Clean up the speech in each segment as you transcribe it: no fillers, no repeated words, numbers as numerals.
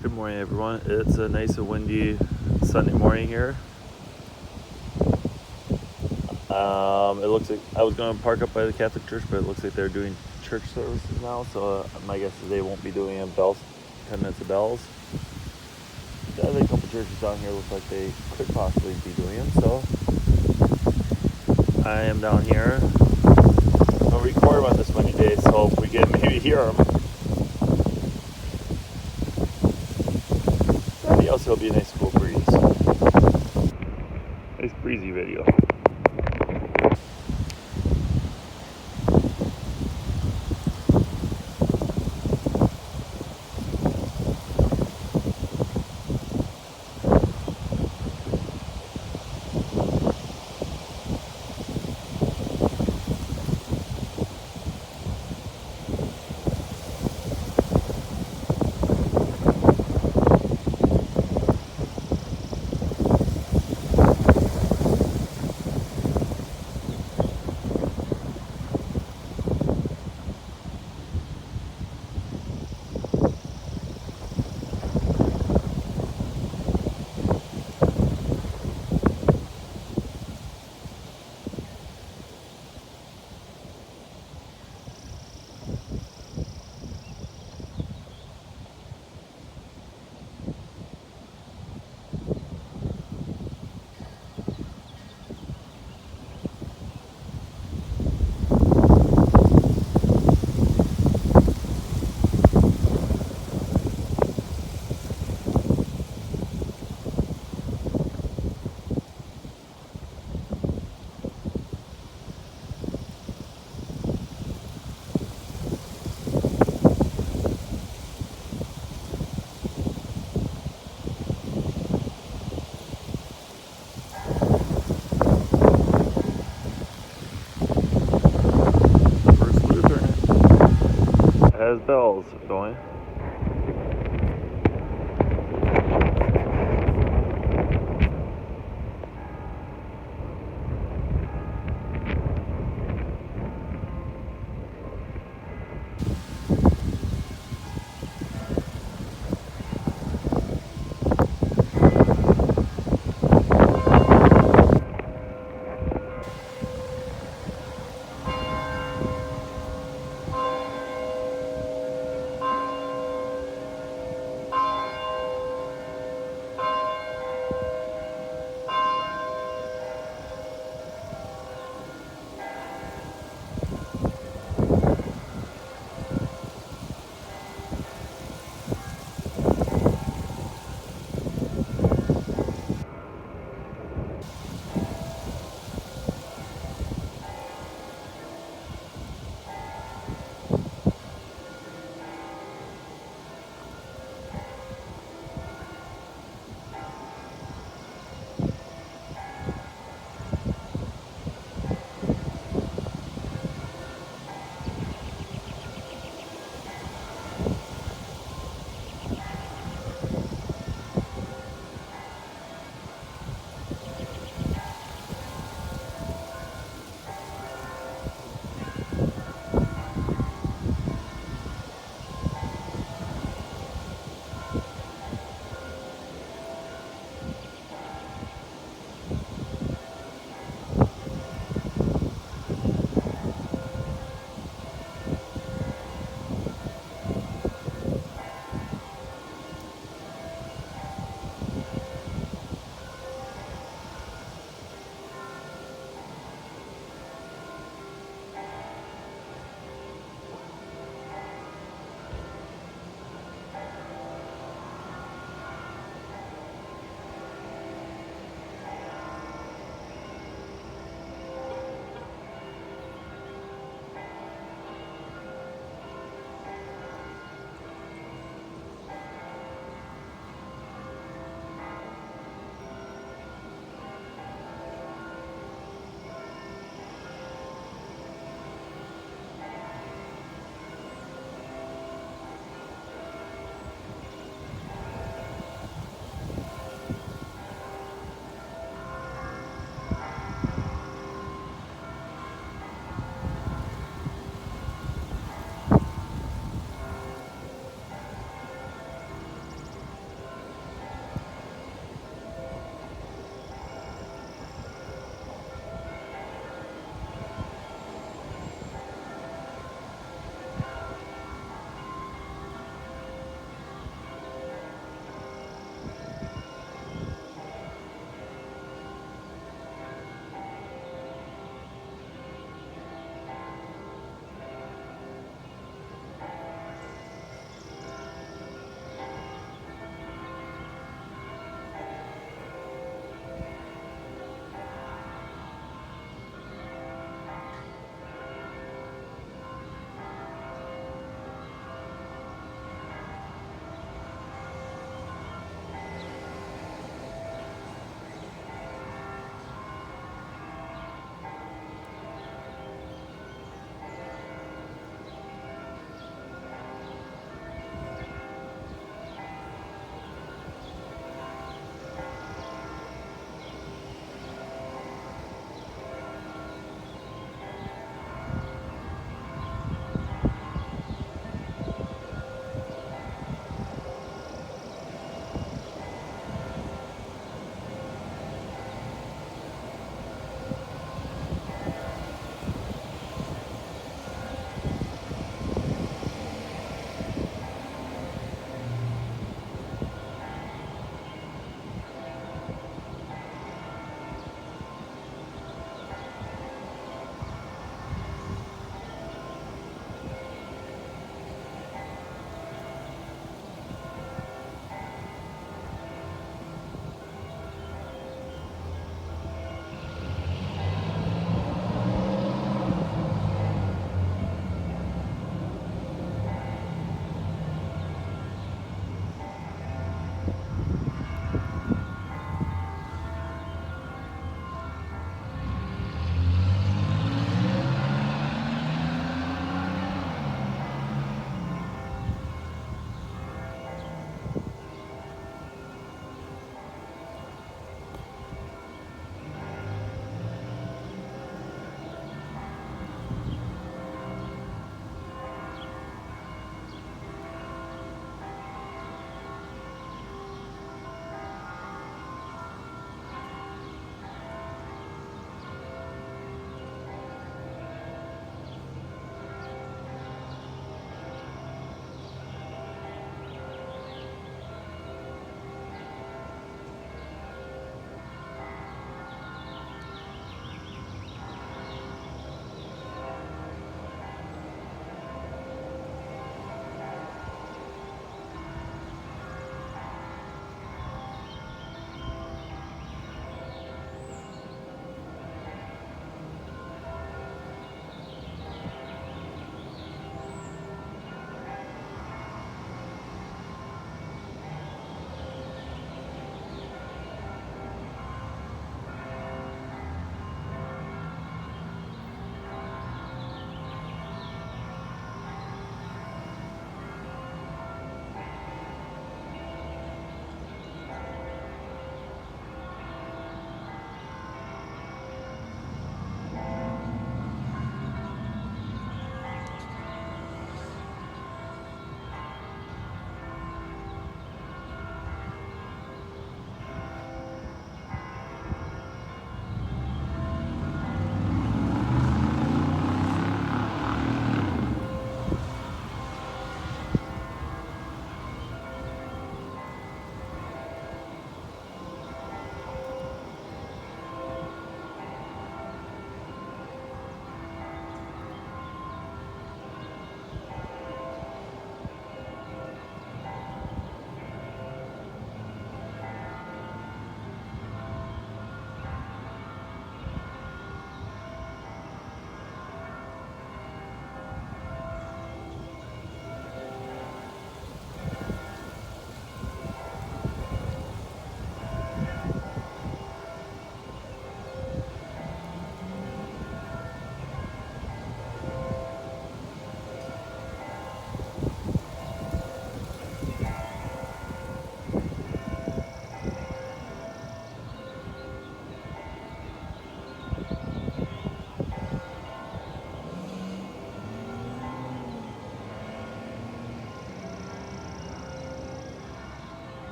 Good morning, everyone. It's a nice and windy Sunday morning here. It looks like I was going to park up by the Catholic Church, but it looks like they're doing church services now. So my guess is they won't be doing 10 minutes of bells. The other couple churches down here look like they could possibly be doing them. So I am down here. I'll record on this windy day, so if we can maybe hear them. Maybe also it'll be a nice cool breeze. Nice breezy video. Has bells going.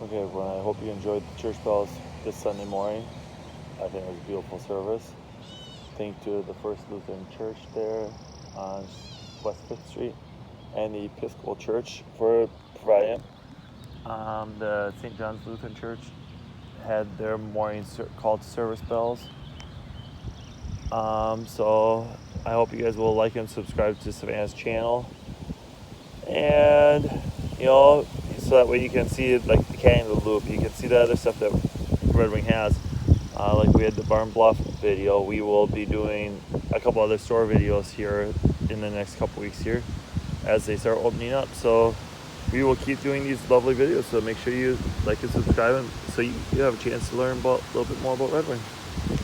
Okay, everyone, I hope you enjoyed the church bells this Sunday morning. I think it was a beautiful service. Thank you to the First Lutheran Church there on West 5th Street and the Episcopal Church for providing it. The St. John's Lutheran Church had their morning call to service bells. So I hope you guys will like and subscribe to Savannah's channel. And, so that way you can see like the Canyon of the Loop. You can see the other stuff that Red Wing has. Like we had the Barn Bluff video. We will be doing a couple other store videos here in the next couple weeks here as they start opening up. So we will keep doing these lovely videos. So make sure you like and subscribe so you have a chance to learn a little bit more about Red Wing.